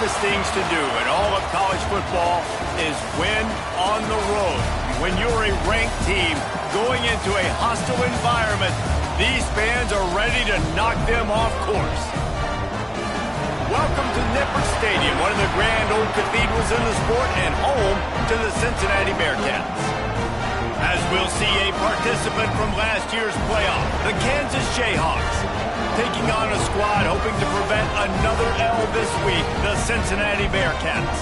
toughest things to do in all of college football is win on the road. When you're a ranked team going into a hostile environment, these fans are ready to knock them off course. Welcome to Nippert Stadium, one of the grand old cathedrals in the sport and home to the Cincinnati Bearcats. As we'll see a participant from last year's playoff, the Kansas Jayhawks, taking on a squad hoping to prevent another L this week, the Cincinnati Bearcats.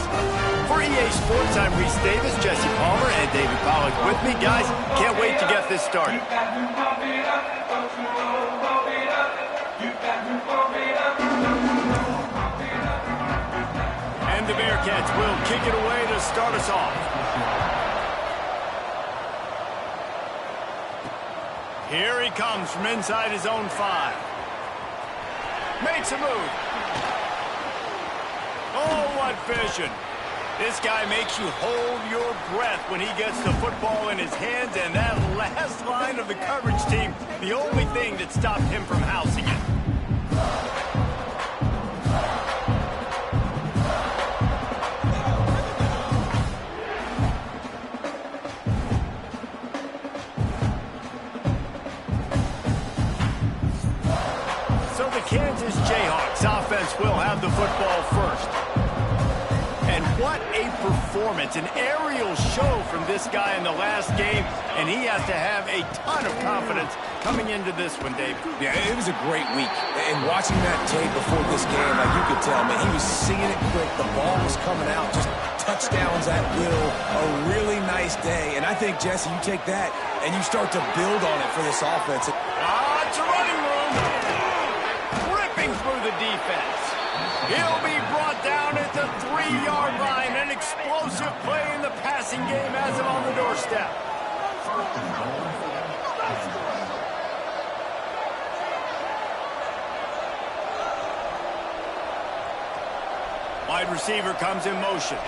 For EA Sports, I'm Reese Davis, Jesse Palmer, and David Pollack with me. Guys, can't wait to get this started. And the Bearcats will kick it away to start us off. Here he comes from inside his own 5. Makes a move. Oh, what vision. This guy makes you hold your breath when he gets the football in his hands, and that last line of the coverage team, the only thing that stopped him from housing it. Kansas Jayhawks offense will have the football first. And what a performance, an aerial show from this guy in the last game, and he has to have a ton of confidence coming into this one, Dave. Yeah, it was a great week. And watching that tape before this game, like you could tell, man, he was seeing it quick. The ball was coming out, just touchdowns at will. A really nice day. And I think, Jesse, you take that and you start to build on it for this offense. It's a running room. Through the defense. He'll be brought down at the 3-yard line. An explosive play in the passing game has him on the doorstep. Wide receiver comes in motion.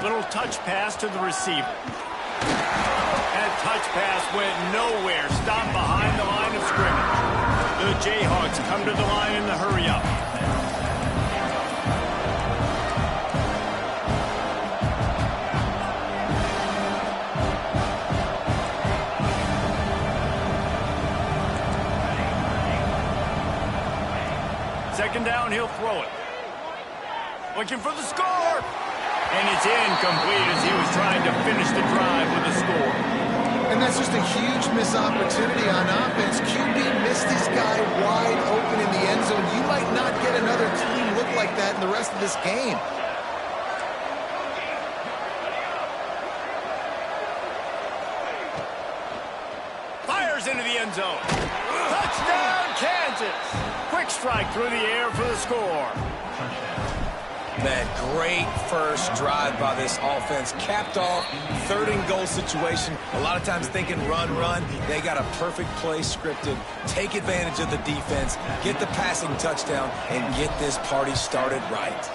Little touch pass to the receiver. That touch pass went nowhere. Stopped behind the line of scrimmage. The Jayhawks come to the line in the hurry-up. Second down, he'll throw it. Looking for the score. And it's incomplete as he was trying to finish the drive with a score. And that's just a huge missed opportunity on offense. QB missed his guy wide open in the end zone. You might not get another clean look like that in the rest of this game. Fires into the end zone. Touchdown, Kansas. Quick strike through the air for the score. Man, great first drive by this offense. Capped off, 3rd-and-goal situation. A lot of times thinking run. They got a perfect play scripted. Take advantage of the defense, get the passing touchdown, and get this party started right.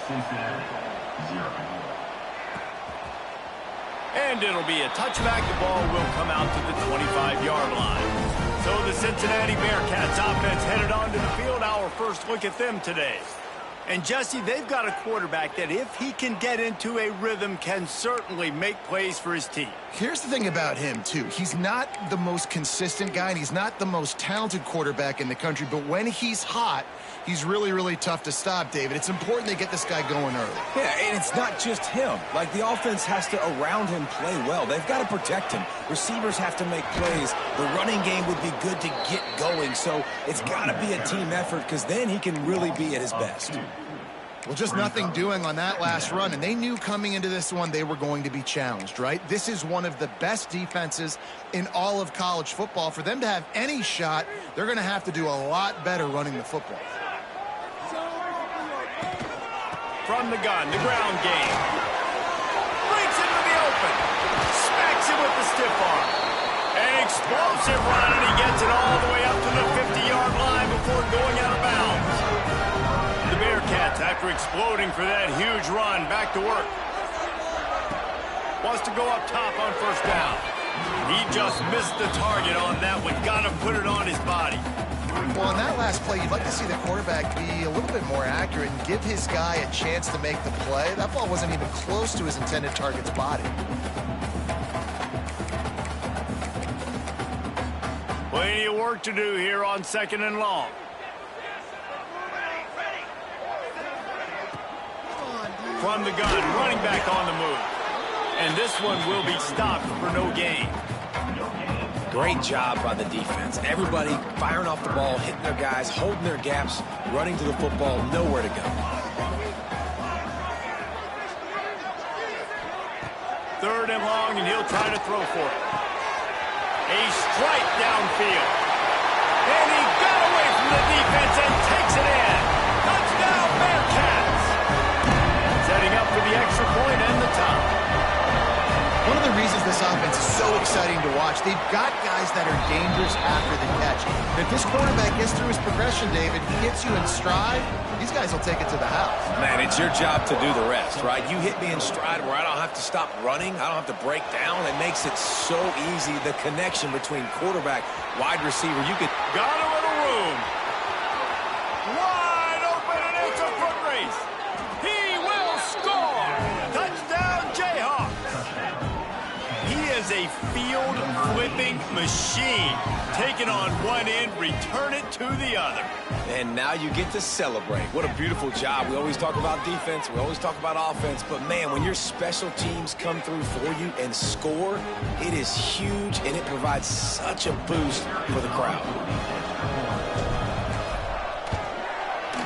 And it'll be a touchback. The ball will come out to the 25-yard line. So the Cincinnati Bearcats offense headed onto the field. Our first look at them today. And, Jesse, they've got a quarterback that, if he can get into a rhythm, can certainly make plays for his team. Here's the thing about him, too. He's not the most consistent guy, and he's not the most talented quarterback in the country. But when he's hot, he's really, really tough to stop, David. It's important they get this guy going early. Yeah, and it's not just him. Like, the offense has to, around him, play well. They've got to protect him. Receivers have to make plays. The running game would be good to get going. So it's got to be a team effort, because then he can really be at his best. Well, just nothing doing on that last run, and they knew coming into this one they were going to be challenged, right? This is one of the best defenses in all of college football. For them to have any shot, they're going to have to do a lot better running the football. From the gun, the ground game. Breaks into the open. Smacks him with the stiff arm. An explosive run, and he gets it all the way up to the 50-yard line before going out of bounds. The Bearcats, after exploding for that huge run, back to work. Wants to go up top on first down. He just missed the target on that one. Got to put it on his body. Well, on that last play, you'd like to see the quarterback be a little bit more accurate and give his guy a chance to make the play. That ball wasn't even close to his intended target's body. Plenty of work to do here on 2nd and long. From the gun, running back on the move. And this one will be stopped for no gain. Great job by the defense. Everybody firing off the ball, hitting their guys, holding their gaps, running to the football, nowhere to go. 3rd and long, and he'll try to throw for it. A strike downfield. And he got away from the defense and takes it in. Touchdown, Bearcats. Setting up for the extra point and the top. One of the reasons this offense is so exciting to watch, they've got guys that are dangerous after the catch. And if this quarterback gets through his progression, David, he gets you in stride, these guys will take it to the house. Man, it's your job to do the rest, right? You hit me in stride where I don't have to stop running. I don't have to break down. It makes it so easy, the connection between quarterback, wide receiver. You could... Got a little room. Wide open, and it's a foot race. He will score. Touchdown, Jayhawks. He is a field-flipping machine. Taking on one end, return it to the other. And now you get to celebrate. What a beautiful job. We always talk about defense. We always talk about offense. But, man, when your special teams come through for you and score, it is huge, and it provides such a boost for the crowd.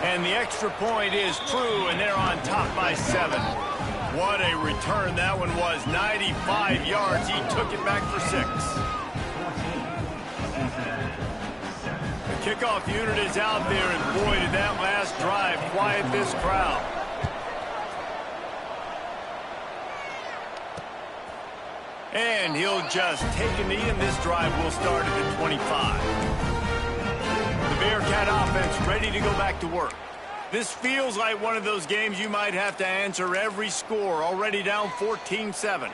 And the extra point is true, and they're on top by 7. What a return that one was. 95 yards. He took it back for 6. The kickoff unit is out there, and boy, did that last drive quiet this crowd. And he'll just take a knee, and this drive will start at the 25. The Bearcat offense ready to go back to work. This feels like one of those games you might have to answer every score. Already down 14-7.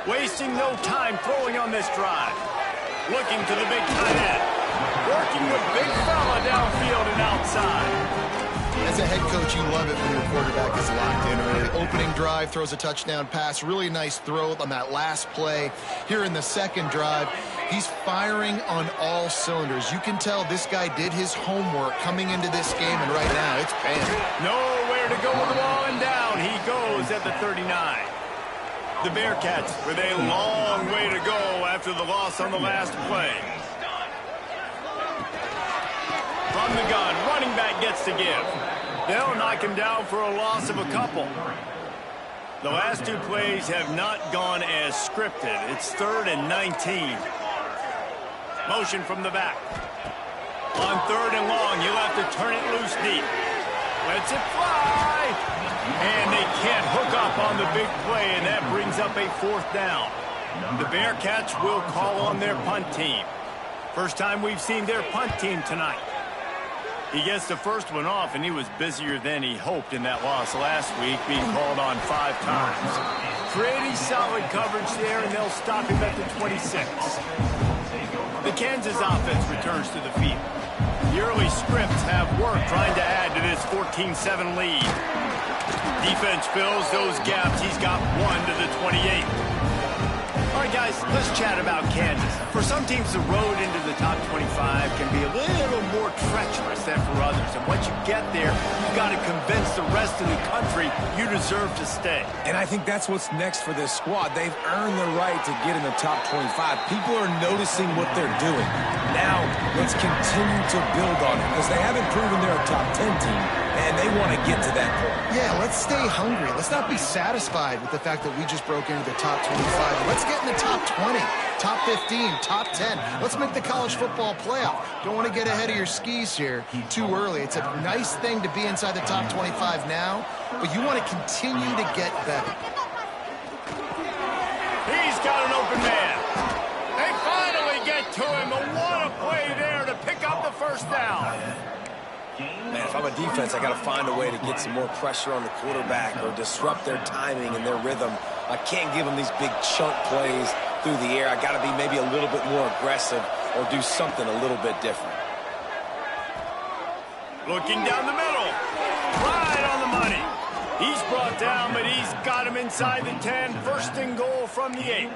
Wasting no time throwing on this drive. Looking to the big tight end. Working the big fella downfield and outside. As a head coach, you love it when your quarterback is locked in early. Opening drive, throws a touchdown pass. Really nice throw on that last play. Here in the second drive, he's firing on all cylinders. You can tell this guy did his homework coming into this game, and right now it's paying. Nowhere to go with the ball, and down he goes at the 39. The Bearcats with a long way to go after the loss on the last play. From the gun, running back gets to give. They'll knock him down for a loss of a couple. The last 2 plays have not gone as scripted. It's 3rd and 19. Motion from the back. On 3rd and long, he'll have to turn it loose deep. Lets it fly. And they can't hook up on the big play, and that brings up a 4th down. The Bearcats will call on their punt team. First time we've seen their punt team tonight. He gets the first one off, and he was busier than he hoped in that loss last week, being called on 5 times. Pretty solid coverage there, and they'll stop him at the 26. The Kansas offense returns to the field. The early scripts have worked trying to add to this 14-7 lead. Defense fills those gaps. He's got 1 to the 28. All right, guys, let's chat about Kansas. For some teams, the road into the top 25 can be a little more treacherous than for others. And once you get there, you've got to convince the rest of the country you deserve to stay. And I think that's what's next for this squad. They've earned the right to get in the top 25. People are noticing what they're doing. Now, let's continue to build on it, because they haven't proven they're a top 10 team, and they want to get to that point. Yeah, let's stay hungry. Let's not be satisfied with the fact that we just broke into the top 25. Let's get in the top 20, top 15, top 10. Let's make the college football playoff. Don't want to get ahead of your skis here too early. It's a nice thing to be inside the top 25 now, but you want to continue to get better. He's got an open man. They finally get to him. What a play there to pick up the first down. Man, if I'm a defense, I got to find a way to get some more pressure on the quarterback or disrupt their timing and their rhythm. I can't give them these big chunk plays through the air. I got to be maybe a little bit more aggressive or do something a little bit different. Looking down the middle. Right on the money. He's brought down, but he's got him inside the 10. First and goal from the 8.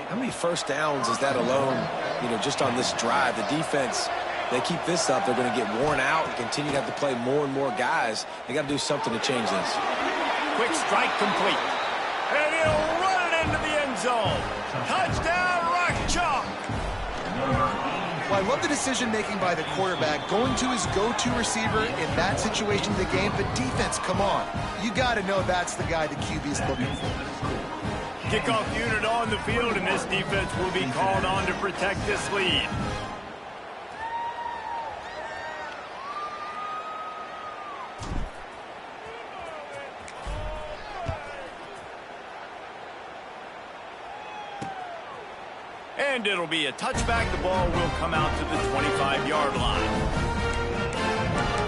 How many first downs is that alone, just on this drive? The defense, they keep this up, they're going to get worn out and continue to have to play more and more guys. They got to do something to change this. Quick strike complete. And he'll run it into the end zone. Touchdown, Rock Chalk. Well, I love the decision-making by the quarterback, going to his go-to receiver in that situation of the game. But defense, come on. You got to know that's the guy the QB is looking for. Kickoff unit on the field, and this defense will be called on to protect this lead. And it'll be a touchback. The ball will come out to the 25-yard line.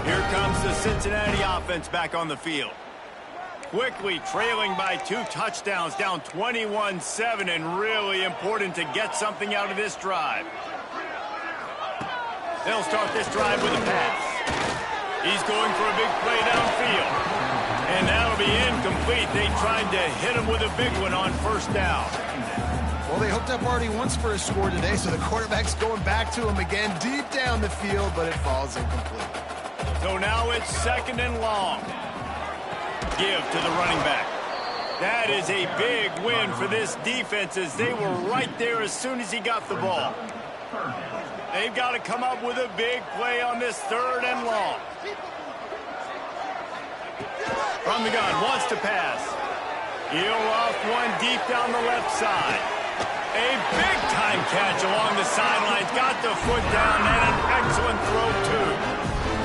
Here comes the Cincinnati offense back on the field. Quickly trailing by 2 touchdowns, down 21-7, and really important to get something out of this drive. They'll start this drive with a pass. He's going for a big play downfield. And that'll be incomplete. They tried to hit him with a big one on first down. Well, they hooked up already once for a score today, so the quarterback's going back to him again deep down the field, but it falls incomplete. So now it's 2nd and long. Give to the running back. That is a big win for this defense as they were right there as soon as he got the ball. They've got to come up with a big play on this 3rd and long. From the gun, wants to pass. He'll off one deep down the left side. A big-time catch along the sidelines. Got the foot down and an excellent throw, too.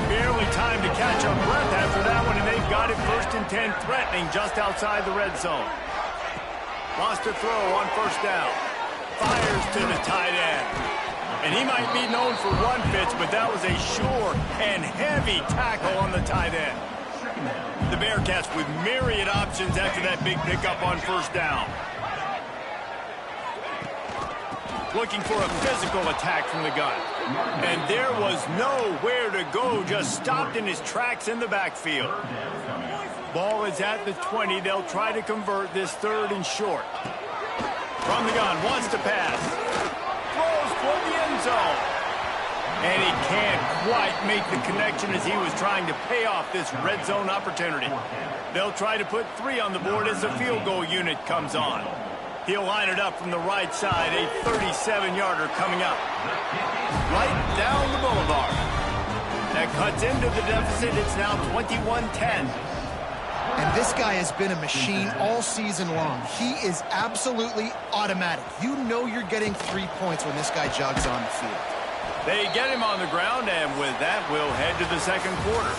Barely time to catch a breath after that one, and they've got it 1st and 10, threatening just outside the red zone. Lost a throw on first down. Fires to the tight end. And he might be known for run fits, but that was a sure and heavy tackle on the tight end. The Bearcats with myriad options after that big pickup on first down. Looking for a physical attack from the gun. And there was nowhere to go, just stopped in his tracks in the backfield. Ball is at the 20. They'll try to convert this 3rd and short. From the gun, wants to pass. Throws for the end zone. And he can't quite make the connection as he was trying to pay off this red zone opportunity. They'll try to put 3 on the board as the field goal unit comes on. He'll line it up from the right side, a 37-yarder coming up. Right down the boulevard. That cuts into the deficit. It's now 21-10. And this guy has been a machine all season long. He is absolutely automatic. You know you're getting 3 points when this guy jogs on the field. They get him on the ground, and with that, we'll head to the 2nd quarter.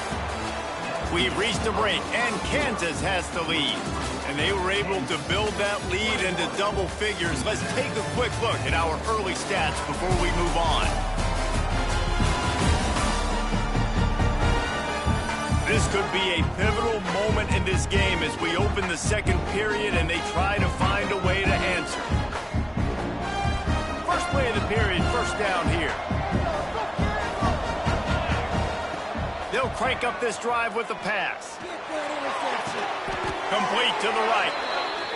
We've reached a break, and Kansas has the lead. And they were able to build that lead into double figures. Let's take a quick look at our early stats before we move on. This could be a pivotal moment in this game as we open the 2nd period and they try to find a way to answer. First play of the period, first down here. They'll crank up this drive with the pass. Complete to the right.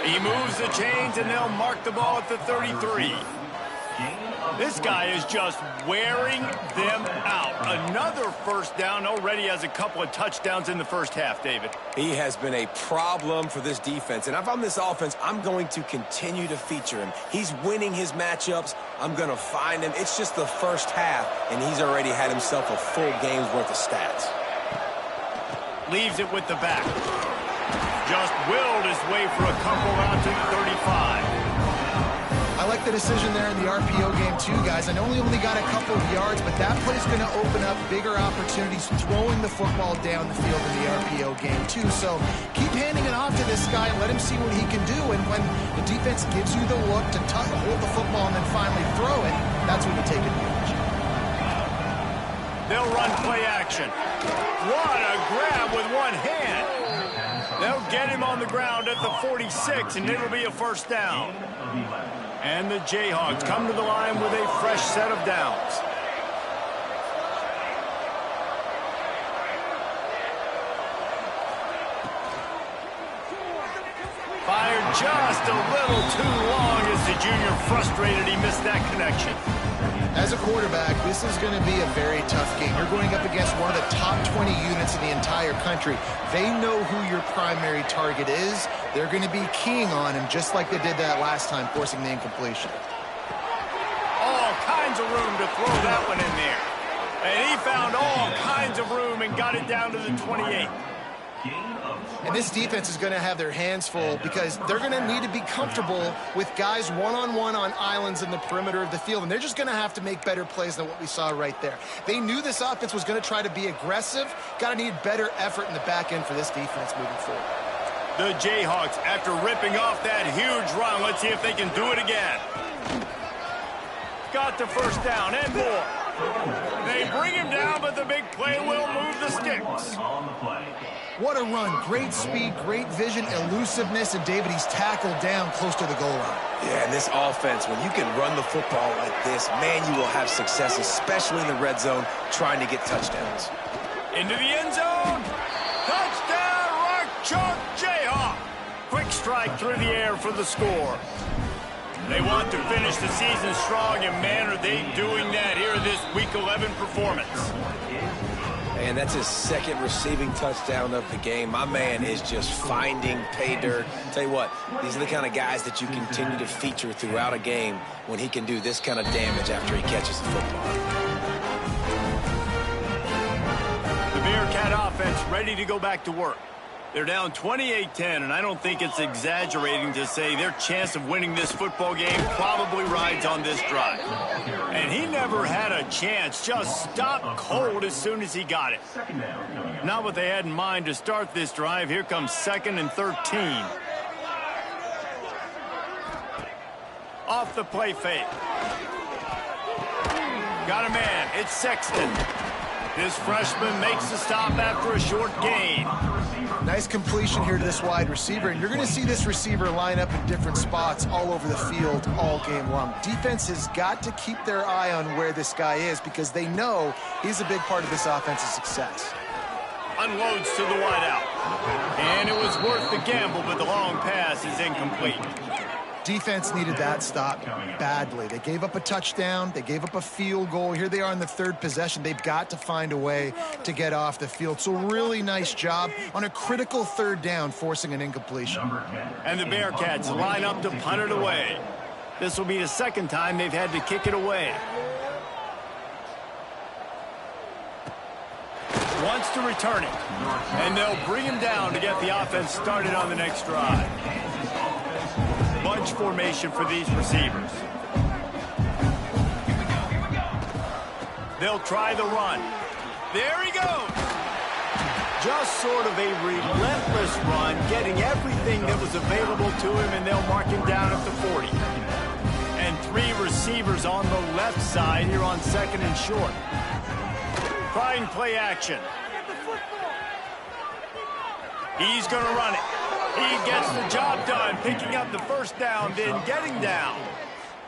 He moves the chains, and they'll mark the ball at the 33. This guy is just wearing them out. Another first down, already has a couple of touchdowns in the first half, David. He has been a problem for this defense. And if I'm this offense, I'm going to continue to feature him. He's winning his matchups. I'm going to find him. It's just the first half, and he's already had himself a full game's worth of stats. Leaves it with the back. Just willed his way for a couple out to the 35. I like the decision there in the RPO game too, guys. I know he only got a couple of yards, but that play's going to open up bigger opportunities throwing the football down the field in the RPO game too. So keep handing it off to this guy and let him see what he can do. And when the defense gives you the look to hold the football and then finally throw it, that's when you take advantage. They'll run play action. What a grab with one hand. They'll get him on the ground at the 46, and it'll be a first down. And the Jayhawks come to the line with a fresh set of downs. Fired just a little too long as the junior frustrated he missed that connection. As a quarterback, this is going to be a very tough game. You're going up against one of the top 20 units in the entire country. They know who your primary target is. They're going to be keying on him just like they did that last time, forcing the incompletion. All kinds of room to throw that one in there. And he found all kinds of room and got it down to the 28. And this defense is going to have their hands full because they're going to need to be comfortable with guys one-on-one on islands in the perimeter of the field. And they're just going to have to make better plays than what we saw right there. They knew this offense was going to try to be aggressive. Got to need better effort in the back end for this defense moving forward. The Jayhawks, after ripping off that huge run, let's see if they can do it again. Got the first down and more. They bring him down, but the big play will move the sticks. What a run. Great speed, great vision, elusiveness, and David, he's tackled down close to the goal line. Yeah, and this offense, when you can run the football like this, man, you will have success, especially in the red zone, trying to get touchdowns. Into the end zone. Touchdown, Rock Chalk Jayhawk. Quick strike through the air for the score. They want to finish the season strong, and man, are they doing that here in this Week 11 performance. And that's his second receiving touchdown of the game. My man is just finding pay dirt. Tell you what, these are the kind of guys that you continue to feature throughout a game when he can do this kind of damage after he catches the football. The Bearcat offense ready to go back to work. They're down 28-10, and I don't think it's exaggerating to say their chance of winning this football game probably rides on this drive. And he never had a chance, just stopped cold as soon as he got it. Not what they had in mind to start this drive. Here comes 2nd and 13. Off the play fake. Got a man. It's Sexton. This freshman makes the stop after a short gain. Nice completion here to this wide receiver, and you're going to see this receiver line up in different spots all over the field all game long. Defense has got to keep their eye on where this guy is because they know he's a big part of this offense's success. Unloads to the wideout. And it was worth the gamble, but the long pass is incomplete. Defense needed that stop badly. They gave up a touchdown. They gave up a field goal. Here they are in the third possession. They've got to find a way to get off the field. So really nice job on a critical third down, forcing an incompletion. And the Bearcats line up to punt it away. This will be the second time they've had to kick it away. Wants to return it. And they'll bring him down to get the offense started on the next drive. Bunch formation for these receivers. They'll try the run. There he goes. Just sort of a relentless run, getting everything that was available to him, and they'll mark him down at the 40. And 3 receivers on the left side here on 2nd and short. Trying play action. He's going to run it. He gets the job done, picking up the first down, then getting down.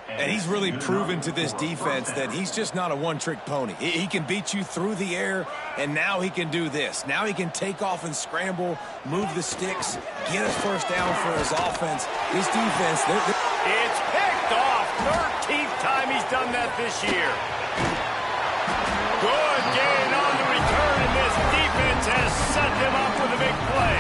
And he's really proven to this defense that he's just not a one-trick pony. He can beat you through the air, and now he can do this. Now he can take off and scramble, move the sticks, get a first down for his offense. His defense, it's picked off. 13th time he's done that this year. Good gain on the return, and this defense has set them up with a big play.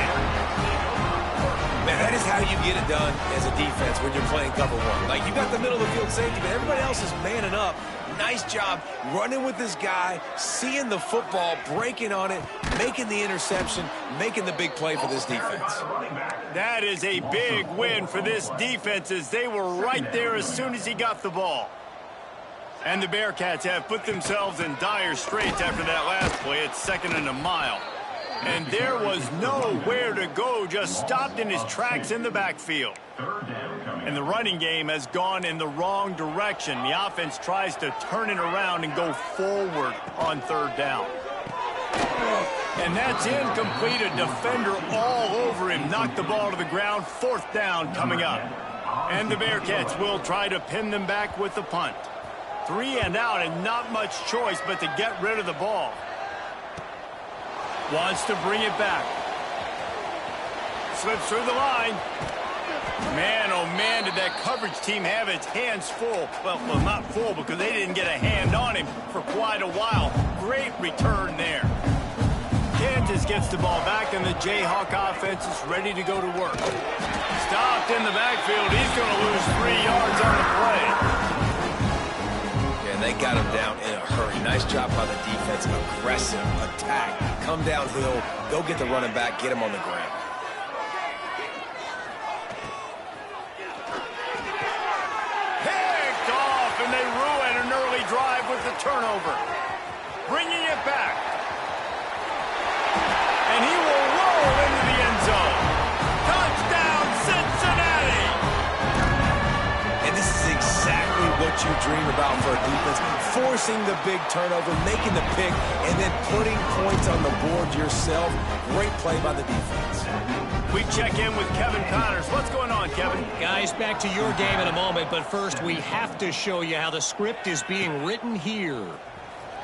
Man, that is how you get it done as a defense when you're playing cover one. Like, you got the middle of the field safety, but everybody else is manning up. Nice job running with this guy, seeing the football, breaking on it, making the interception, making the big play for this defense. That is a big win for this defense as they were right there as soon as he got the ball. And the Bearcats have put themselves in dire straits after that last play. It's 2nd and a mile. And there was nowhere to go, just stopped in his tracks in the backfield. And the running game has gone in the wrong direction. The offense tries to turn it around and go forward on third down. And that's incomplete. A defender all over him. Knocked the ball to the ground. Fourth down coming up. And the Bearcats will try to pin them back with the punt. 3 and out, and not much choice but to get rid of the ball. Wants to bring it back. Slips through the line. Man, oh man, did that coverage team have its hands full. Well, not full because they didn't get a hand on him for quite a while. Great return there. Kansas gets the ball back, and the Jayhawk offense is ready to go to work. Stopped in the backfield. He's going to lose 3 yards on the play. Yeah, they got him down in a hurry. Nice job by the defense. Aggressive attack. Come downhill. Go get the running back. Get him on the ground. Picked off, and they ruin an early drive with the turnover. Bringing it back. And he will roll into the end zone. Touchdown, Cincinnati! And this is exactly what you dream about for a defense. Forcing the big turnover, making the pick, and then putting points on the board yourself. Great play by the defense. We check in with Kevin Connors. What's going on, Kevin? Guys, back to your game in a moment, but first we have to show you how the script is being written here.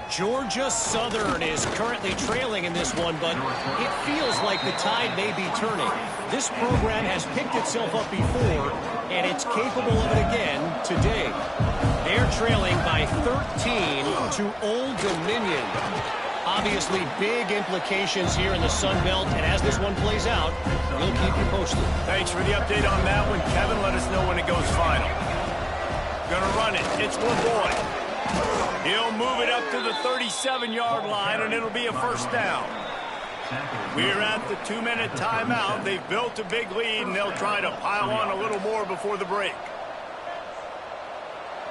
Georgia Southern is currently trailing in this one, but it feels like the tide may be turning. This program has picked itself up before, and it's capable of it again today. They're trailing by 13 to Old Dominion. Obviously, big implications here in the Sun Belt, and as this one plays out, we'll keep you posted. Thanks for the update on that one, Kevin. Let us know when it goes final. Gonna run it. It's LeBoy. He'll move it up to the 37-yard line, and it'll be a first down. We're at the 2-minute timeout. They've built a big lead, and they'll try to pile on a little more before the break.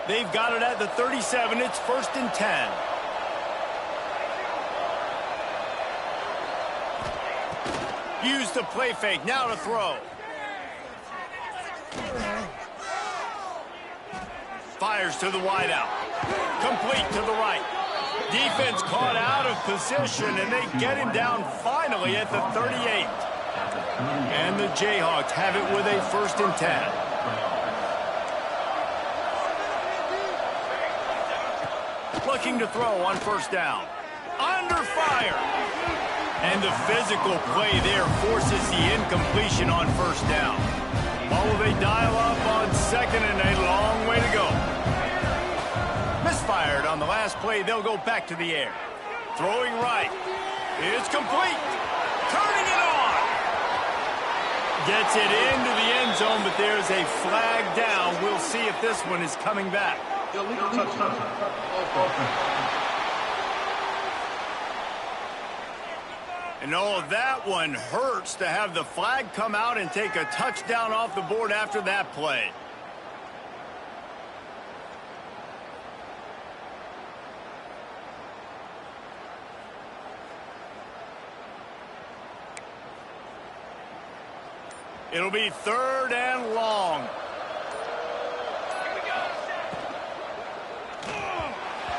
They've got it at the 37. It's 1st and 10. Use the play fake. Now to throw. Fires to the wideout. Complete to the right. Defense caught out of position, and they get him down finally at the 38. And the Jayhawks have it with a 1st and 10. Looking to throw on 1st down. Under fire. And the physical play there forces the incompletion on 1st down. What will they dial up on 2nd and a long way to go? Misfired on the last play. They'll go back to the air. Throwing right. It's complete. Turning it on. Gets it into the end zone, but there's a flag down. We'll see if this one is coming back. Illegal touchdown. And oh, that one hurts to have the flag come out and take a touchdown off the board after that play. It'll be 3rd and long.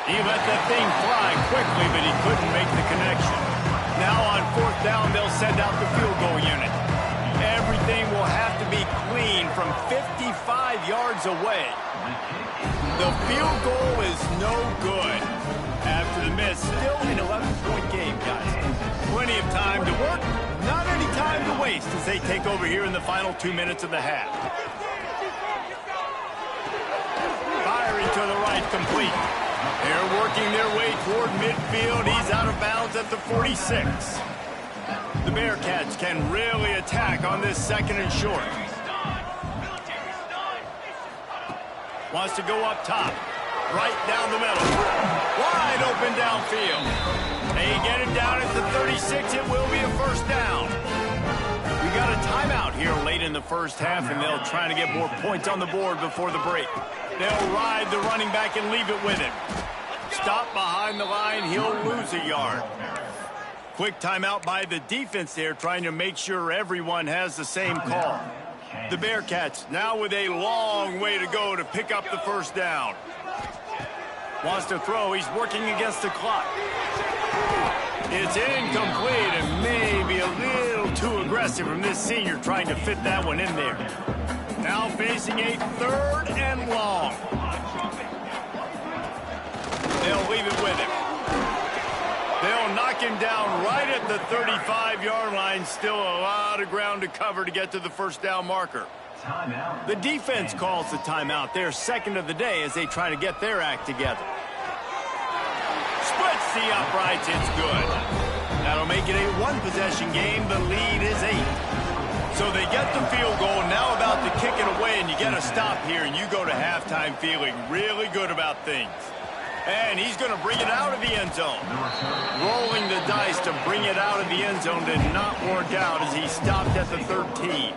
He let that thing fly quickly, but he couldn't make the connection. Now on 4th down, they'll send out the field goal unit. Everything will have to be clean from 55 yards away. The field goal is no good. After the miss, still an 11-point game, guys. Plenty of time to work, not any time to waste as they take over here in the final 2 minutes of the half. Firing to the right, complete. They're working their way toward midfield. He's out of bounds at the 46. The Bearcats can really attack on this 2nd and short. Wants to go up top. Right down the middle. Wide open downfield. They get it down at the 36. It will be a 1st down. We got a timeout here late in the 1st half, and they'll try to get more points on the board before the break. They'll ride the running back and leave it with him. Stop behind the line. He'll lose a yard. Quick timeout by the defense there, trying to make sure everyone has the same call. The Bearcats now with a long way to go to pick up the first down. Wants to throw. He's working against the clock. It's incomplete and maybe a little too aggressive from this senior trying to fit that one in there. Now facing a 3rd and long. They'll leave it with him. They'll knock him down right at the 35-yard line. Still a lot of ground to cover to get to the first down marker. The defense calls the timeout. Their second of the day as they try to get their act together. Splits the uprights. It's good. That'll make it a one-possession game. The lead is 8. So they get the field goal. Now about to kick it away, and you get a stop here, and you go to halftime feeling really good about things. And he's going to bring it out of the end zone. Rolling the dice to bring it out of the end zone did not work out as he stopped at the 13.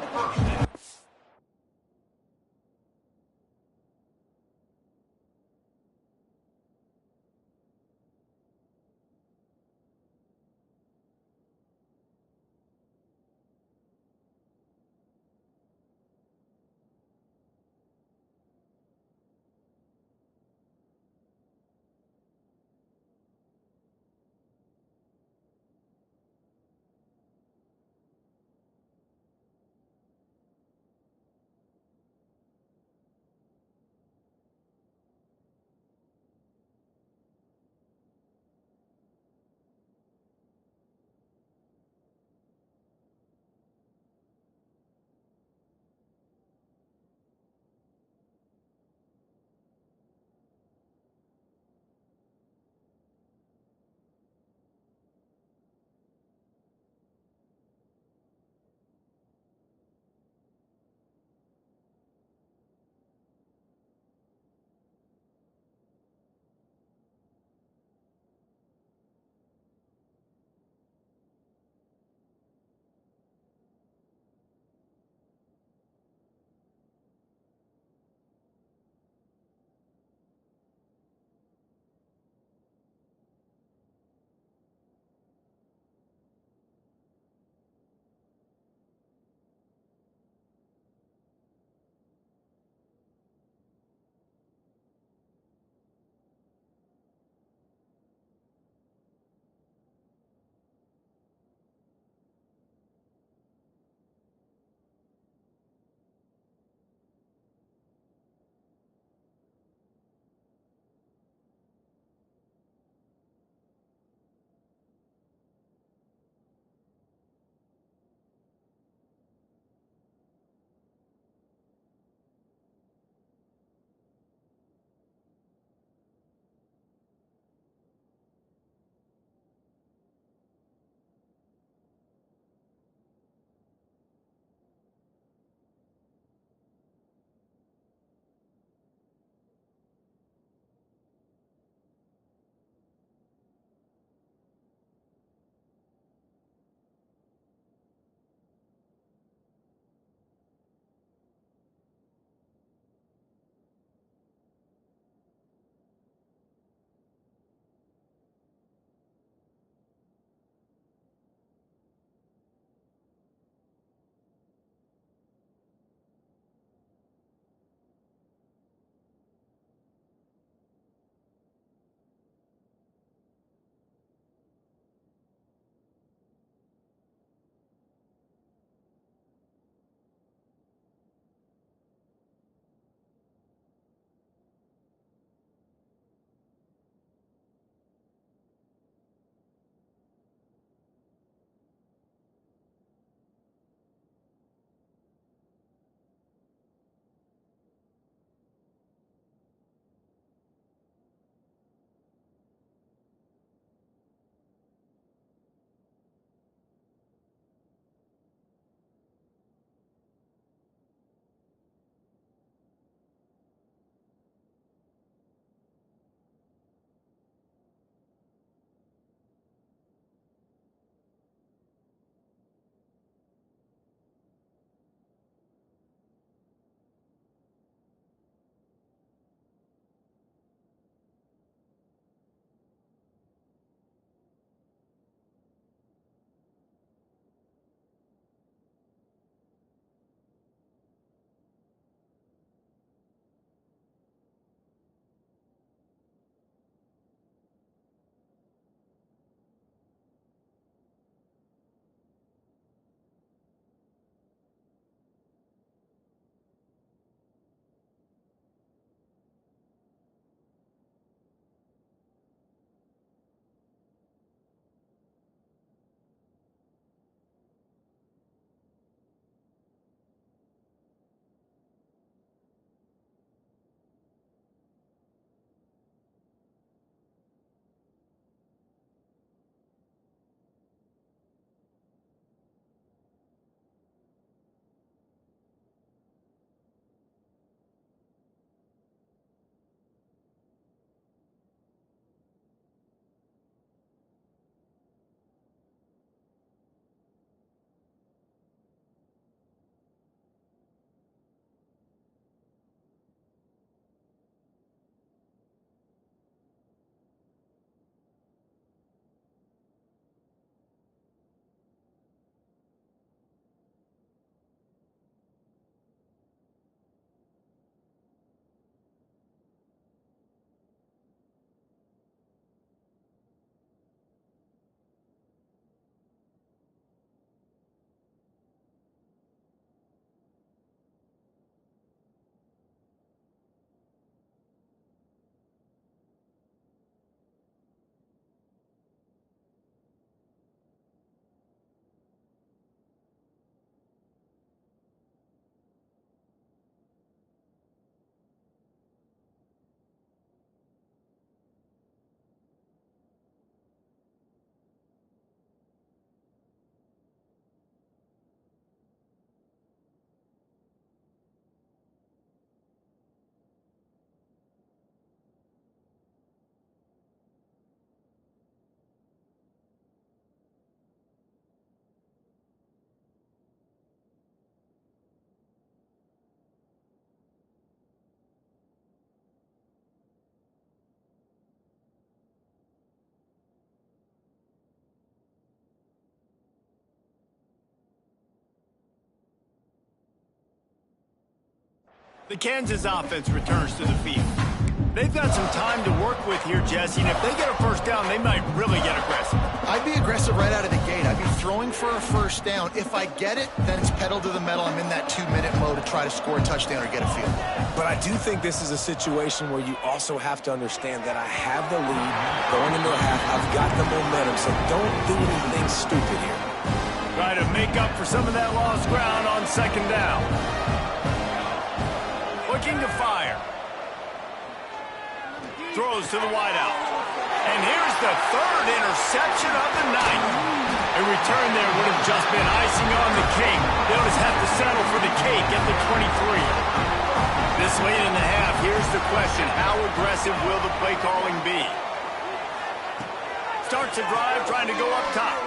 The Kansas offense returns to the field. They've got some time to work with here, Jesse, and if they get a first down, they might really get aggressive. I'd be aggressive right out of the gate. I'd be throwing for a first down. If I get it, then it's pedal to the metal. I'm in that 2-minute mode to try to score a touchdown or get a field. But I do think this is a situation where you also have to understand that I have the lead going into a half. I've got the momentum, so don't do anything stupid here. Try to make up for some of that lost ground on second down. Looking to fire. Throws to the wideout. And here's the third interception of the night. A return there would have just been icing on the cake. They'll just have to settle for the cake at the 23. This late in the half, here's the question. How aggressive will the play calling be? Starts a drive trying to go up top.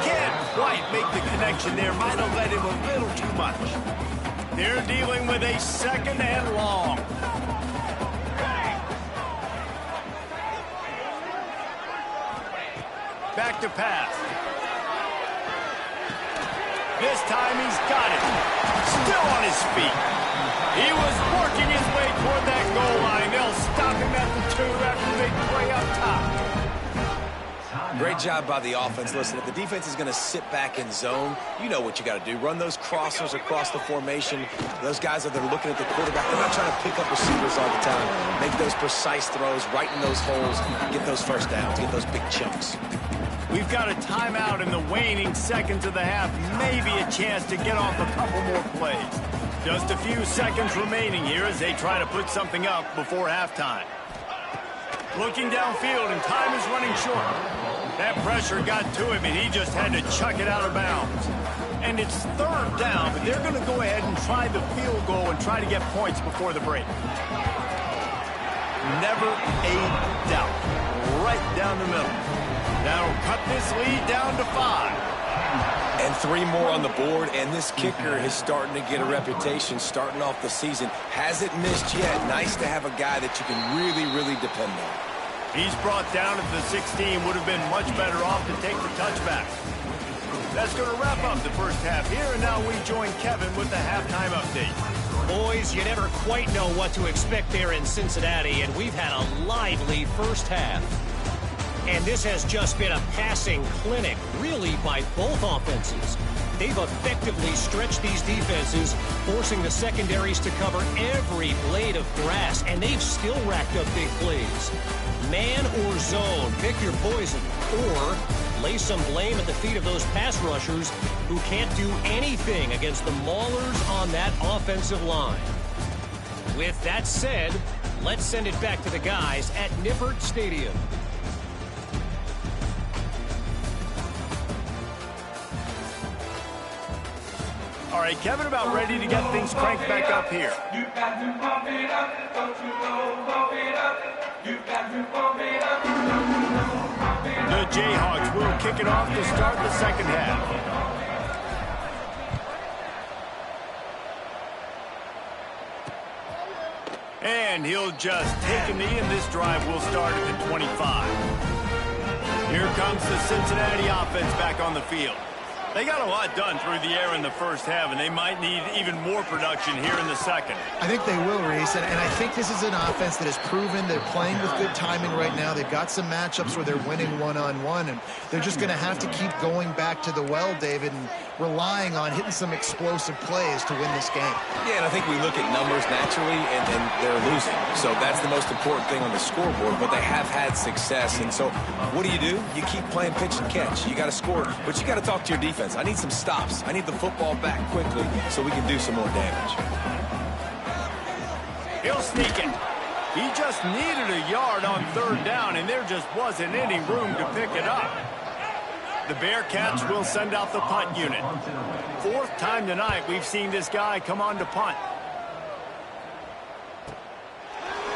Can't quite make the connection there. Might have led him a little too much. They're dealing with a second and long. Back to pass. This time he's got it. Still on his feet. He was working his way toward that goal line. They'll stop him at the 2 after the big play up top. Great job by the offense. Listen, if the defense is going to sit back in zone, you know what you got to do. Run those crossers across the formation. Those guys that are looking at the quarterback, they're not trying to pick up receivers all the time. Make those precise throws right in those holes. Get those first downs. Get those big chunks. We've got a timeout in the waning seconds of the half. Maybe a chance to get off a couple more plays. Just a few seconds remaining here as they try to put something up before halftime. Looking downfield, and time is running short. That pressure got to him, and he just had to chuck it out of bounds. And it's third down, but they're going to go ahead and try the field goal and try to get points before the break. Never a doubt. Right down the middle. That'll cut this lead down to 5. And 3 more on the board, and this kicker is starting to get a reputation starting off the season. Hasn't missed yet. Nice to have a guy that you can really, really depend on. He's brought down at the 16. Would have been much better off to take the touchback. That's going to wrap up the first half here, and now we join Kevin with the halftime update. Boys, you never quite know what to expect there in Cincinnati, and we've had a lively first half. And this has just been a passing clinic, really, by both offenses. They've effectively stretched these defenses, forcing the secondaries to cover every blade of grass, and they've still racked up big plays. Man or zone, pick your poison, or lay some blame at the feet of those pass rushers who can't do anything against the maulers on that offensive line. With that said, let's send it back to the guys at Nippert Stadium. All right, Kevin, about ready to get things cranked back up here. You got to pump it up, don't you know, pump it up. You got to pump it up, don't you know, pump it up. The Jayhawks will kick it off to start the second half. And he'll just take a knee, and this drive will start at the 25. Here comes the Cincinnati offense back on the field. They got a lot done through the air in the first half, and they might need even more production here in the second. I think they will, Reese, and I think this is an offense that has proven they're playing with good timing right now. They've got some matchups where they're winning one-on-one, and they're just going to have to keep going back to the well, David, and relying on hitting some explosive plays to win this game. Yeah, and I think we look at numbers naturally, and they're losing. So that's the most important thing on the scoreboard, but they have had success. And so what do? You keep playing pitch and catch. You got to score, but you got to talk to your defense. I need some stops. I need the football back quickly so we can do some more damage. He'll sneak it. He just needed a yard on third down, and there just wasn't any room to pick it up. The Bearcats will send out the punt unit. 4th time tonight we've seen this guy come on to punt.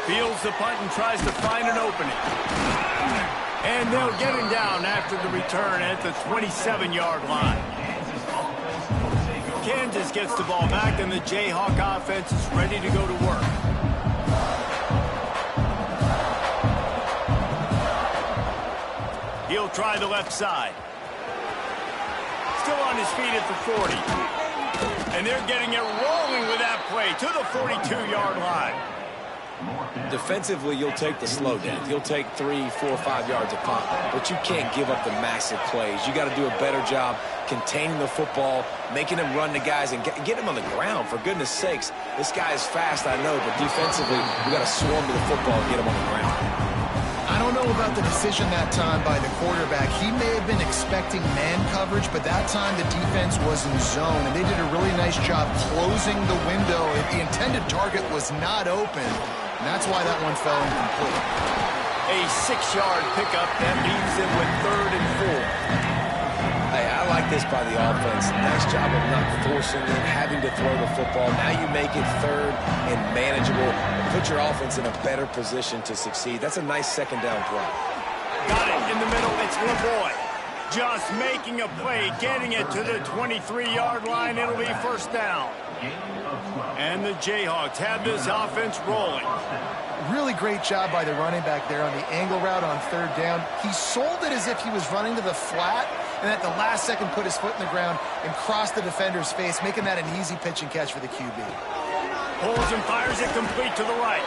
Fields the punt and tries to find an opening. And they'll get him down after the return at the 27-yard line. Kansas gets the ball back, and the Jayhawk offense is ready to go to work. He'll try the left side. Still on his feet at the 40. And they're getting it rolling with that play to the 42-yard line. Defensively, you'll take the slow down. You'll take 3, 4, 5 yards a pop, but you can't give up the massive plays. You got to do a better job containing the football, making them run the guys, and get them on the ground. For goodness sakes, this guy is fast, I know, but defensively, we got to swarm to the football and get him on the ground. I don't know about the decision that time by the quarterback. He may have been expecting man coverage, but that time the defense was in zone, and they did a really nice job closing the window. The intended target was not open, and that's why that one fell incomplete. A 6-yard pickup that leaves them with 3rd and 4. Hey, I like this by the offense. Nice job of not forcing it, having to throw the football. Now you make it 3rd and manageable and put your offense in a better position to succeed. That's a nice second down play. Got it in the middle. It's LeBoy. Just making a play, getting it to the 23-yard line. It'll be 1st down. And the Jayhawks have this offense rolling. Really great job by the running back there on the angle route on 3rd down. He sold it as if he was running to the flat, and at the last second put his foot in the ground and crossed the defender's face, making that an easy pitch and catch for the QB. Pulls and fires it complete to the right.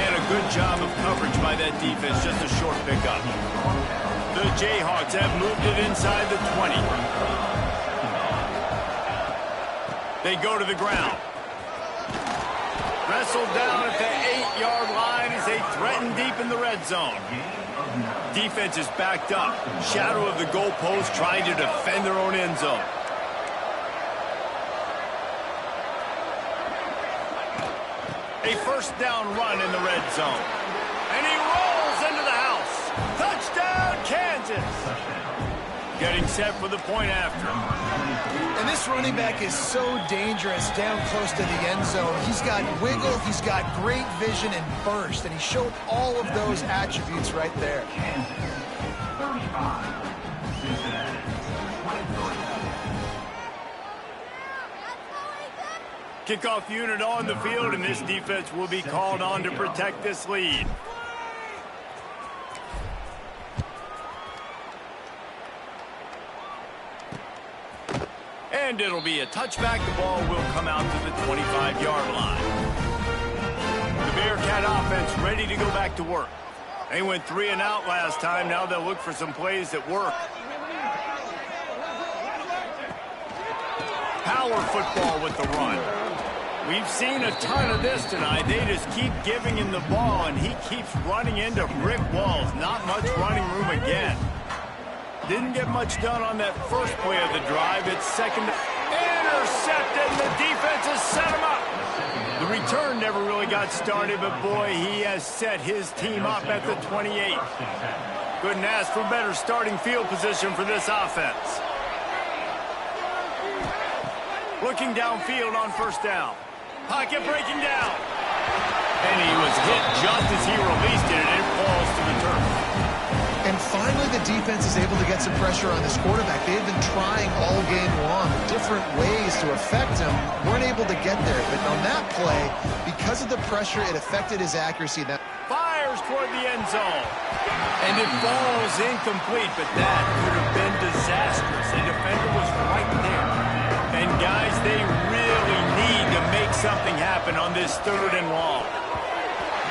And a good job of coverage by that defense, just a short pickup. The Jayhawks have moved it inside the 20. They go to the ground. Wrestled down at the 8-yard line as they threaten deep in the red zone. Defense is backed up. Shadow of the goalpost trying to defend their own end zone. A 1st down run in the red zone. And he rolls into the house. Touchdown, Kansas. Getting set for the point after. And this running back is so dangerous down close to the end zone. He's got wiggle, he's got great vision and burst, and he showed all of those attributes right there. Kickoff unit on the field, and this defense will be called on to protect this lead. And it'll be a touchback. The ball will come out to the 25-yard line. The Bearcat offense ready to go back to work. They went 3 and out last time. Now they'll look for some plays that work. Power football with the run. We've seen a ton of this tonight. They just keep giving him the ball, and he keeps running into brick walls. Not much running room again. Didn't get much done on that first play of the drive. It's second. Intercepted. The defense has set him up. The return never really got started, but boy, he has set his team up at the 28. Couldn't ask for better starting field position for this offense. Looking downfield on 1st down. Pocket breaking down. And he was hit just as he released it, and it falls to the turf. And finally, the defense is able to get some pressure on this quarterback. They've been trying all game long different ways to affect him. Weren't able to get there. But on that play, because of the pressure, it affected his accuracy. Fires toward the end zone. And it falls incomplete, but that could have been disastrous. The defender was right there. And guys, they really need to make something happen on this 3rd and long.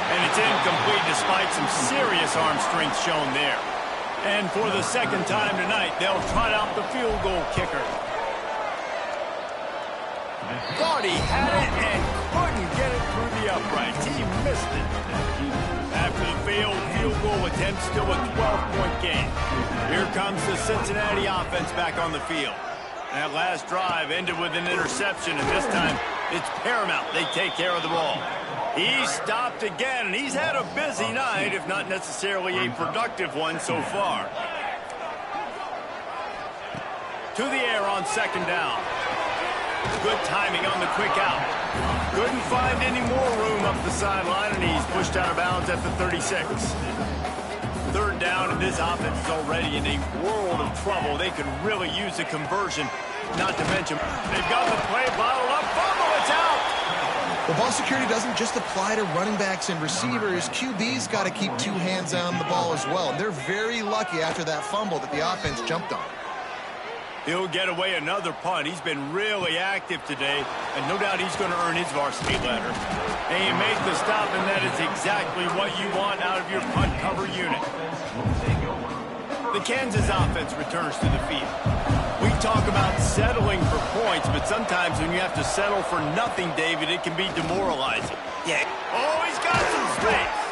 And it's incomplete despite some serious arm strength shown there. And for the 2nd time tonight, they'll trot out the field goal kicker. Thought he had it and couldn't get it through the uprights. He missed it. After the failed field goal attempt, still a 12-point game. Here comes the Cincinnati offense back on the field. That last drive ended with an interception, and this time it's paramount they take care of the ball. He stopped again, and he's had a busy night, if not necessarily a productive one so far. To the air on 2nd down. Good timing on the quick out. Couldn't find any more room up the sideline, and he's pushed out of bounds at the 36. 3rd down, and this offense is already in a world of trouble. They could really use a conversion, not to mention they've got the play bottled up. Fumble, it's out! Well, ball security doesn't just apply to running backs and receivers. QB's got to keep 2 hands on the ball as well. And they're very lucky after that fumble that the offense jumped on. He'll get away another punt. He's been really active today, and no doubt he's going to earn his varsity letter. And you make the stop, and that is exactly what you want out of your punt cover unit. The Kansas offense returns to the field. We talk about settling for points, but sometimes when you have to settle for nothing, David, it can be demoralizing. Yeah. Oh, he's got some space.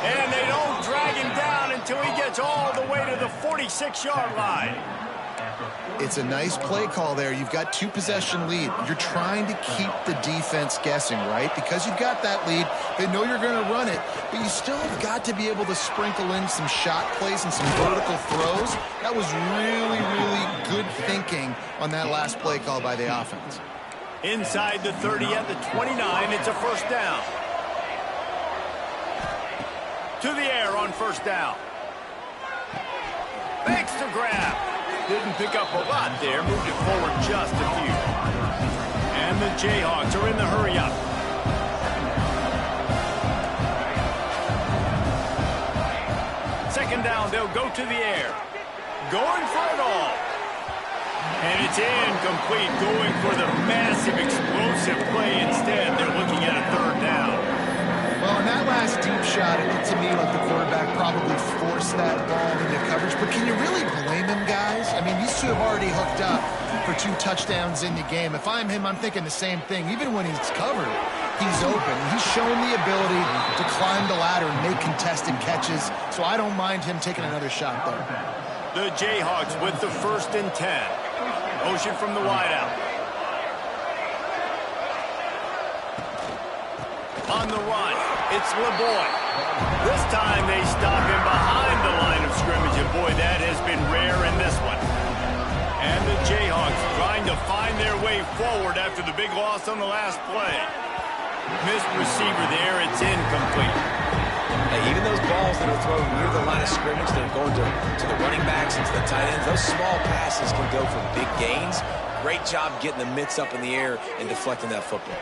And they don't drag him down until he gets all the way to the 46-yard line. It's a nice play call there. You've got 2-possession lead. You're trying to keep the defense guessing, right? Because you've got that lead, they know you're going to run it, but you still have got to be able to sprinkle in some shot plays and some vertical throws. That was really, really good thinking on that last play call by the offense. Inside the 30 at the 29, it's a first down. To the air on first down. Makes the grab. Didn't pick up a lot there. Moved it forward just a few. And the Jayhawks are in the hurry-up. Second down, they'll go to the air. Going for it all. And it's incomplete. Going for the massive, explosive play instead. They're looking at a third down. Well, in that last deep shot, it looked to me like the quarterback probably forced that ball into coverage. But can you really blame him, guys? I mean, these two have already hooked up for 2 touchdowns in the game. If I'm him, I'm thinking the same thing. Even when he's covered, he's open. He's shown the ability to climb the ladder and make contested catches. So I don't mind him taking another shot there. The Jayhawks with the 1st and 10. Motion from the wideout. On the run, it's LeBoy. This time they stop him behind the line of scrimmage, and boy, that has been rare in this one. And the Jayhawks trying to find their way forward after the big loss on the last play. Missed receiver there, it's incomplete. Hey, even those balls that are thrown near the line of scrimmage, they're going to the running backs and to the tight ends, those small passes can go for big gains. Great job getting the mitts up in the air and deflecting that football.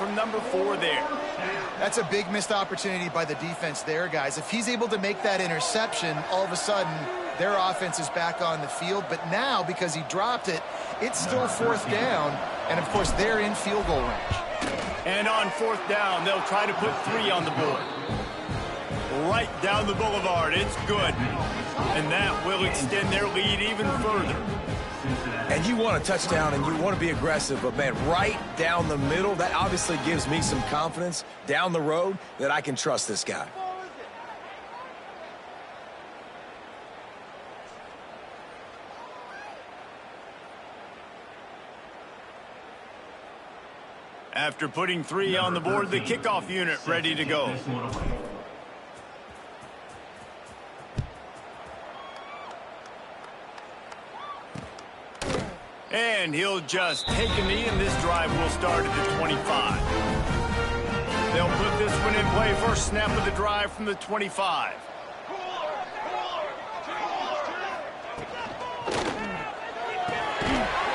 from number 4 there. That's a big missed opportunity by the defense there, guys. If he's able to make that interception, all of a sudden, their offense is back on the field. But now, because he dropped it, it's still 4th down. And, of course, they're in field goal range. And on 4th down, they'll try to put 3 on the board. Right down the boulevard. It's good. And that will extend their lead even further. And you want a touchdown and you want to be aggressive, but, man, right down the middle, that obviously gives me some confidence down the road that I can trust this guy. After putting 3 on the board, the kickoff unit ready to go. And he'll just take a knee, and this drive will start at the 25. They'll put this one in play. First snap of the drive from the 25.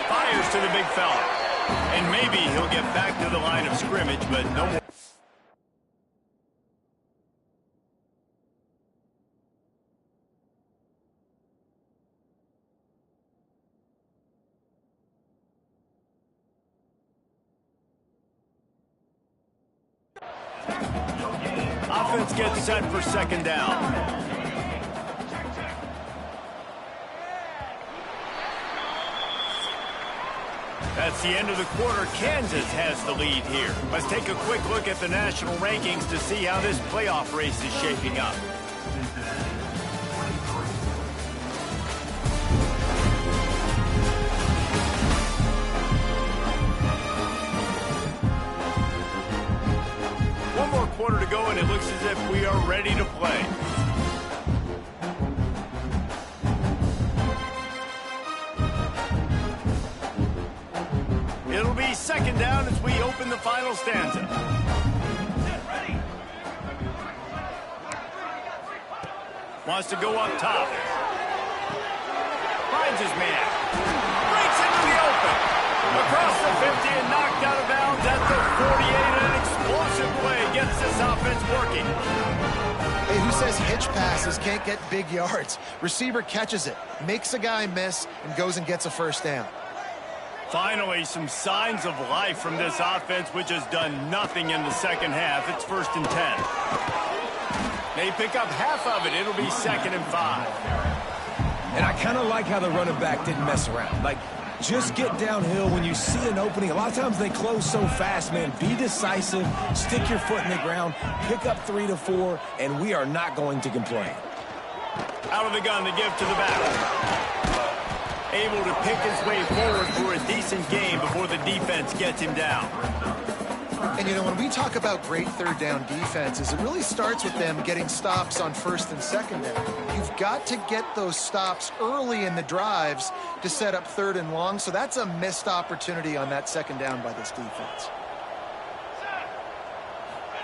Fires to the big fella. And maybe he'll get back to the line of scrimmage, but no more. Offense gets set for 2nd down. That's the end of the quarter. Kansas has the lead here. Let's take a quick look at the national rankings to see how this playoff race is shaping up. One more quarter to go, and it looks as if we are ready to play. It'll be 2nd down as we open the final stanza. Wants to go up top. Finds his man. Breaks into the open. Across the 50 and knocked out of bounds at the 48. An explosive play gets this offense working. Hey, who says hitch passes can't get big yards? Receiver catches it, makes a guy miss, and goes and gets a 1st down. Finally, some signs of life from this offense, which has done nothing in the 2nd half. It's 1st and 10. They pick up half of it. It'll be 2nd and 5. And I kind of like how the running back didn't mess around. Like, just get downhill when you see an opening. A lot of times they close so fast, man. Be decisive, stick your foot in the ground, pick up 3 to 4, and we are not going to complain. Out of the gun to give to the back. Able to pick his way forward for a decent game before the defense gets him down. And, you know, when we talk about great 3rd down defenses, it really starts with them getting stops on 1st and 2nd down. You've got to get those stops early in the drives to set up 3rd and long, so that's a missed opportunity on that 2nd down by this defense.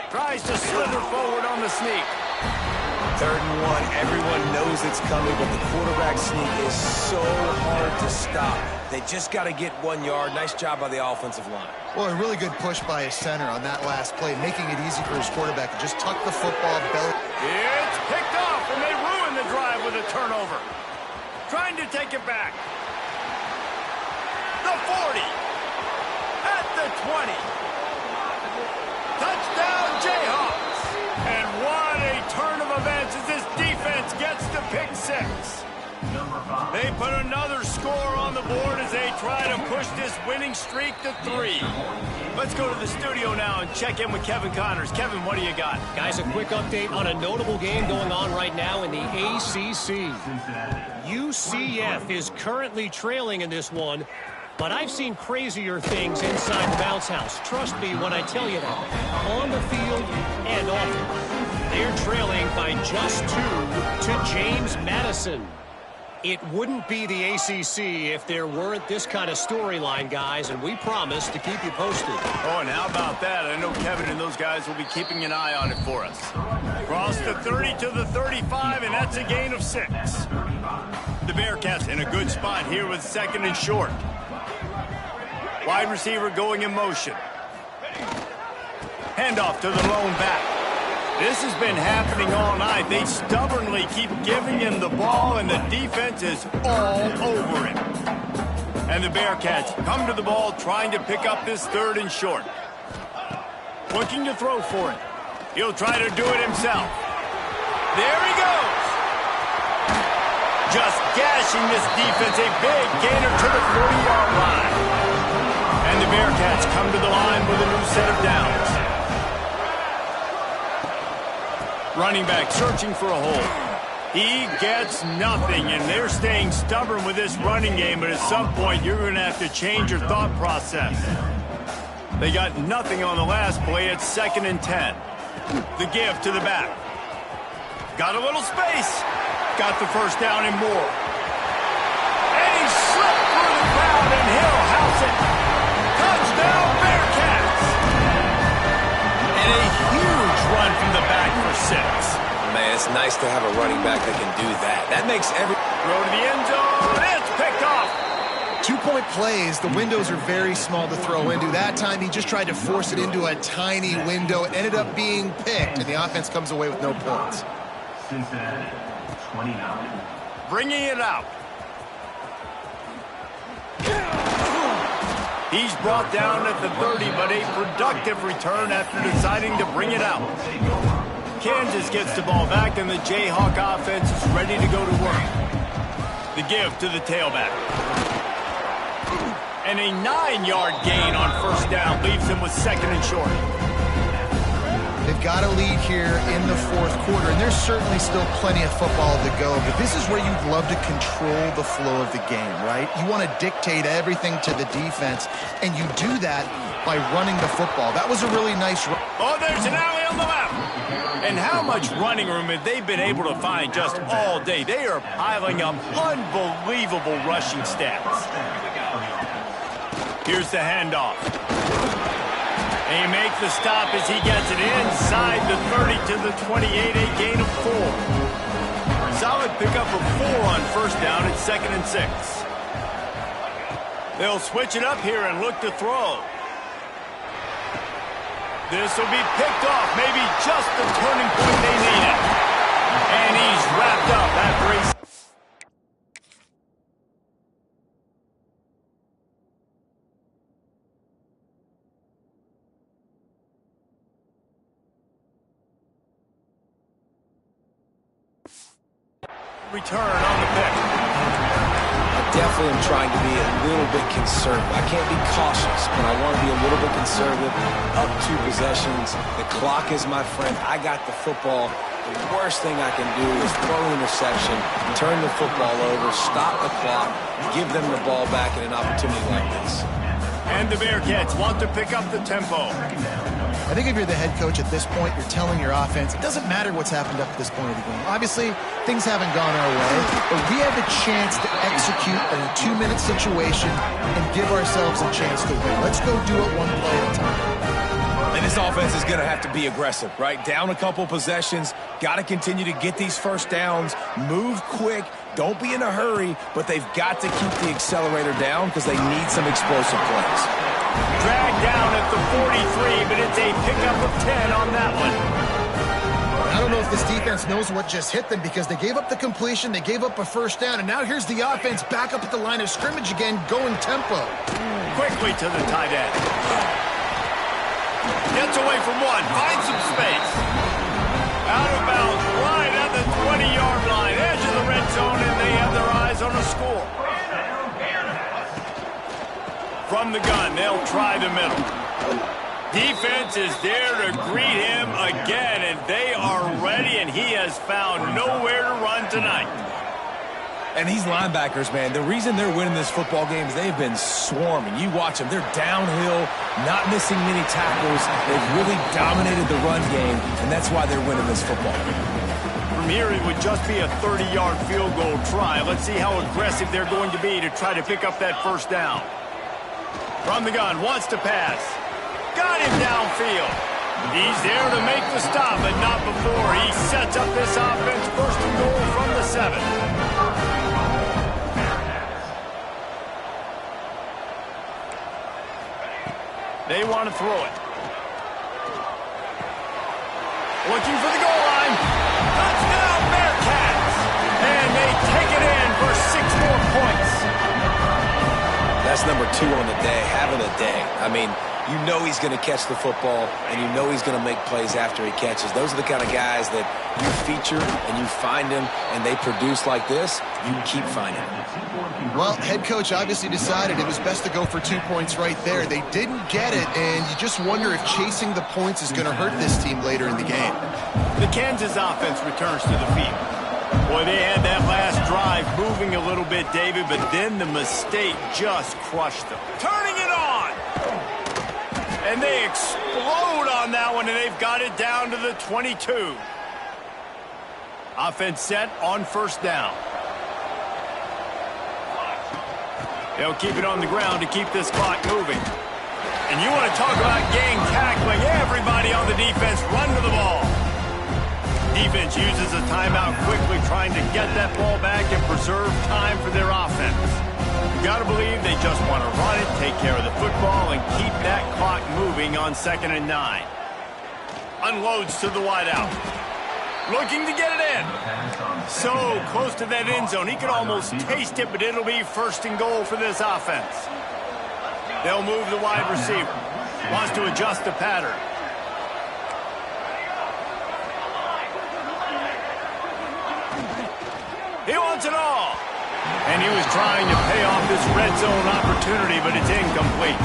Tries to slither forward on the sneak. 3rd and 1. Everyone knows it's coming, but the quarterback sneak is so hard to stop. They just got to get 1 yard. Nice job by the offensive line. Well, a really good push by his center on that last play, making it easy for his quarterback to just tuck the football belly. It's picked off, and they ruin the drive with a turnover. Trying to take it back. The 40. At the 20. Touchdown, Jayhawks. And what a turn of events as this defense gets the pick 6. They put another score on the board as they try to push this winning streak to 3. Let's go to the studio now and check in with Kevin Connors. Kevin, what do you got? Guys, a quick update on a notable game going on right now in the ACC. UCF is currently trailing in this one, but I've seen crazier things inside the bounce house. Trust me when I tell you that. On the field and off it. They're trailing by just 2 to James Madison. It wouldn't be the ACC if there weren't this kind of storyline, guys, and we promise to keep you posted. Oh, and how about that? I know Kevin and those guys will be keeping an eye on it for us. Cross the 30 to the 35, and that's a gain of 6. The Bearcats in a good spot here with 2nd and short. Wide receiver going in motion. Handoff to the lone back. This has been happening all night. They stubbornly keep giving him the ball, and the defense is all over him. And the Bearcats come to the ball, trying to pick up this 3rd and short. Looking to throw for it. He'll try to do it himself. There he goes. Just gashing this defense. A big gainer to the 40-yard line. And the Bearcats come to the line with a new set of downs. Running back searching for a hole. He gets nothing, and they're staying stubborn with this running game, but at some point you're going to have to change your thought process. They got nothing on the last play. It's 2nd and 10. The give to the back. Got a little space. Got the first down and more. And he slipped through the crowd, and he'll house it. Touchdown, Bearcats! And a huge run from the back for 6. Man, it's nice to have a running back that can do that. That makes every... Throw to the end zone. It's picked off. 2-point plays, the windows are very small to throw into. That time, he just tried to force it into a tiny window. It ended up being picked, and the offense comes away with no points. Cincinnati, 29. Bringing it out. He's brought down at the 30, but a productive return after deciding to bring it out. Kansas gets the ball back, and the Jayhawk offense is ready to go to work. The give to the tailback. And a 9-yard gain on first down leaves them with 2nd and short. They've got a lead here in the 4th quarter, and there's certainly still plenty of football to go, but this is where you'd love to control the flow of the game, right? You want to dictate everything to the defense, and you do that by running the football. That was a really nice run. Oh, there's an alley on the left. And how much running room have they been able to find just all day? They are piling up unbelievable rushing stats. Here's the handoff. And he makes the stop as he gets it inside the 30 to the 28, a gain of 4. Solid pickup of 4 on first down at 2nd and 6. They'll switch it up here and look to throw. This will be picked off, maybe just the turning point they needed. And he's wrapped up after he... return on the pick. Definitely am trying to be a little bit conservative. I can't be cautious, but I want to be a little bit conservative. Up 2 possessions. The clock is my friend. I got the football. The worst thing I can do is throw an interception, turn the football over, stop the clock, give them the ball back in an opportunity like this. And the Bearcats want to pick up the tempo. I think if you're the head coach at this point, you're telling your offense, it doesn't matter what's happened up to this point of the game. Obviously, things haven't gone our way, but we have a chance to execute in a 2-minute situation and give ourselves a chance to win. Let's go do it one play at a time. And this offense is going to have to be aggressive, right? Down a couple possessions, got to continue to get these first downs, move quick, don't be in a hurry, but they've got to keep the accelerator down because they need some explosive plays. Dragged down at the 43, but it's a pickup of 10 on that one. I don't know if this defense knows what just hit them because they gave up the completion, they gave up a first down, and now here's the offense back up at the line of scrimmage again, going tempo. Quickly to the tight end. Gets away from one, finds some space. Out of bounds, right at the 20-yard line, edge of the red zone, and they have their eyes on a score. From the gun, they'll try the middle. Defense is there to greet him again, and they are ready, and he has found nowhere to run tonight. And these linebackers, man, the reason they're winning this football game is they've been swarming. You watch them. They're downhill, not missing many tackles. They've really dominated the run game, and that's why they're winning this football game. From here, it would just be a 30-yard field goal try. Let's see how aggressive they're going to be to try to pick up that first down. From the gun, wants to pass. Got him downfield. He's there to make the stop, but not before. He sets up this offense, first and goal from the 7. They want to throw it. looking for the goal line. Touchdown, Bearcats! And they take it in for 6 more points. That's number 2 on the day, having a day. I mean, you know he's going to catch the football, and you know he's going to make plays after he catches. Those are the kind of guys that you feature and you find him, and they produce like this. You keep finding them. Well, head coach obviously decided it was best to go for 2 points right there. They didn't get it, and you just wonder if chasing the points is going to hurt this team later in the game. The Kansas offense returns to the field. Boy, they had that last drive moving a little bit, David, but then the mistake just crushed them. Turning it on! And they explode on that one, and they've got it down to the 22. Offense set on first down. They'll keep it on the ground to keep this clock moving. And you want to talk about gang tackling. Everybody on the defense run to the ball. Defense uses a timeout quickly, trying to get that ball back and preserve time for their offense. You got to believe they just want to run it, take care of the football, and keep that clock moving on 2nd and 9. Unloads to the wideout. Looking to get it in. So close to that end zone. He could almost taste it, but it'll be 1st and goal for this offense. They'll move the wide receiver. Wants to adjust the pattern. He wants it all. And he was trying to pay off this red zone opportunity, but it's incomplete.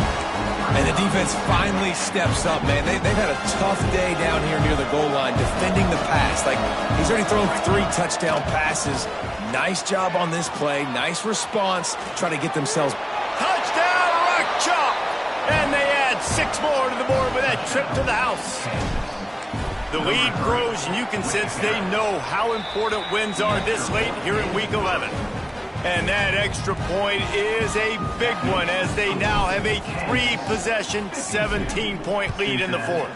And the defense finally steps up, man. They've had a tough day down here near the goal line defending the pass. Like, he's already thrown 3 touchdown passes. Nice job on this play. Nice response. Trying to get themselves. Touchdown, Rock Chalk! And they add 6 more to the board with that trip to the house. The lead grows, and you can sense they know how important wins are this late here in Week 11. And that extra point is a big one as they now have a 3-possession, 17-point lead in the 4th.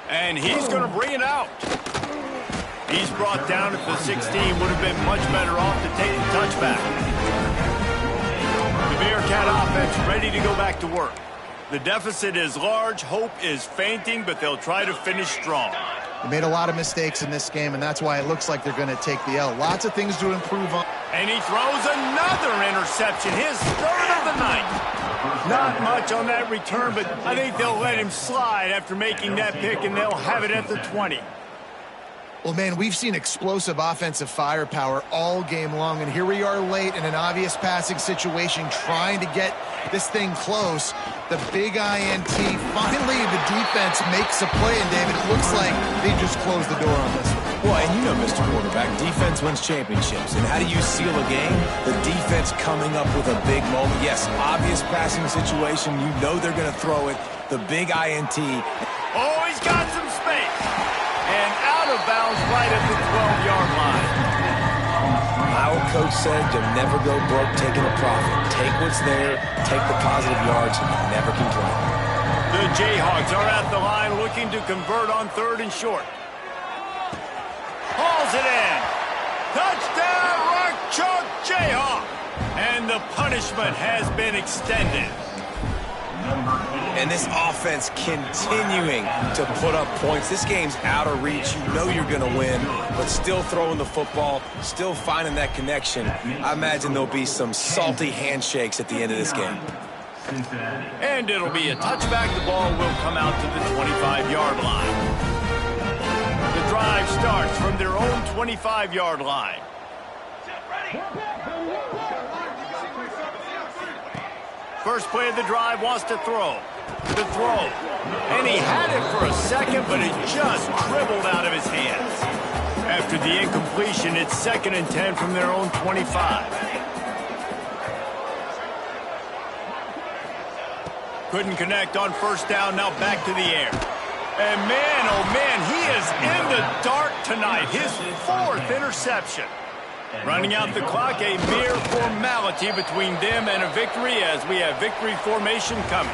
And he's going to bring it out. He's brought down at the 16. Would have been much better off to take the touchback. The Bearcat offense ready to go back to work. The deficit is large. Hope is fainting, but they'll try to finish strong. They made a lot of mistakes in this game, and that's why it looks like they're going to take the L. Lots of things to improve on. And he throws another interception, his 3rd of the night. Not much on that return, but I think they'll let him slide after making that pick, and they'll have it at the 20. Well, man, we've seen explosive offensive firepower all game long, and here we are late in an obvious passing situation trying to get this thing close. The big INT, finally the defense makes a play, and David, it looks like they just closed the door on this one. Well, and you know, Mr. Quarterback, defense wins championships. And how do you seal a game? The defense coming up with a big moment. Yes, obvious passing situation. You know they're going to throw it. The big INT. Oh, he's got some space. And out of bounds right at the 12-yard line. My old coach said you'll never go broke taking a profit. Take what's there, take the positive yards, and never complain. The Jayhawks are at the line looking to convert on 3rd and short. Hauls it in. Touchdown, Rock Chalk Jayhawk. And the punishment has been extended. And this offense continuing to put up points. This game's out of reach. You know you're going to win, but still throwing the football, still finding that connection. I imagine there'll be some salty handshakes at the end of this game. And it'll be a touchback. The ball will come out to the 25-yard line. The drive starts from their own 25-yard line. First play of the drive, wants to throw. The throw. And he had it for a second, but it just dribbled out of his hands. After the incompletion, it's 2nd and 10 from their own 25. Couldn't connect on first down, now back to the air. And man, oh man, he is in the dark tonight. His 4th interception. Running out the clock, a mere formality between them and a victory as we have victory formation coming.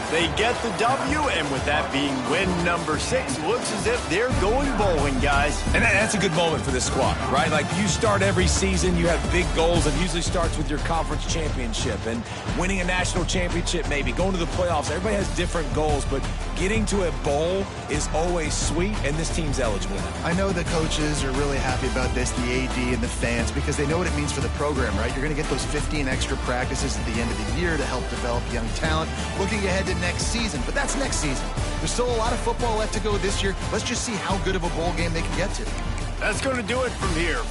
They get the W, and with that being win number 6, looks as if they're going bowling, guys. And that's a good moment for this squad, right? Like, you start every season, you have big goals. It usually starts with your conference championship and winning a national championship, maybe going to the playoffs. Everybody has different goals, but getting to a bowl is always sweet, and this team's eligible now. I know the coaches are really happy about this, the AD and the fans, because they know what it means for the program, right? You're going to get those 15 extra practices at the end of the year to help develop young talent. Looking ahead to next season, but that's next season. There's still a lot of football left to go this year. Let's just see how good of a bowl game they can get to. That's going to do it from here.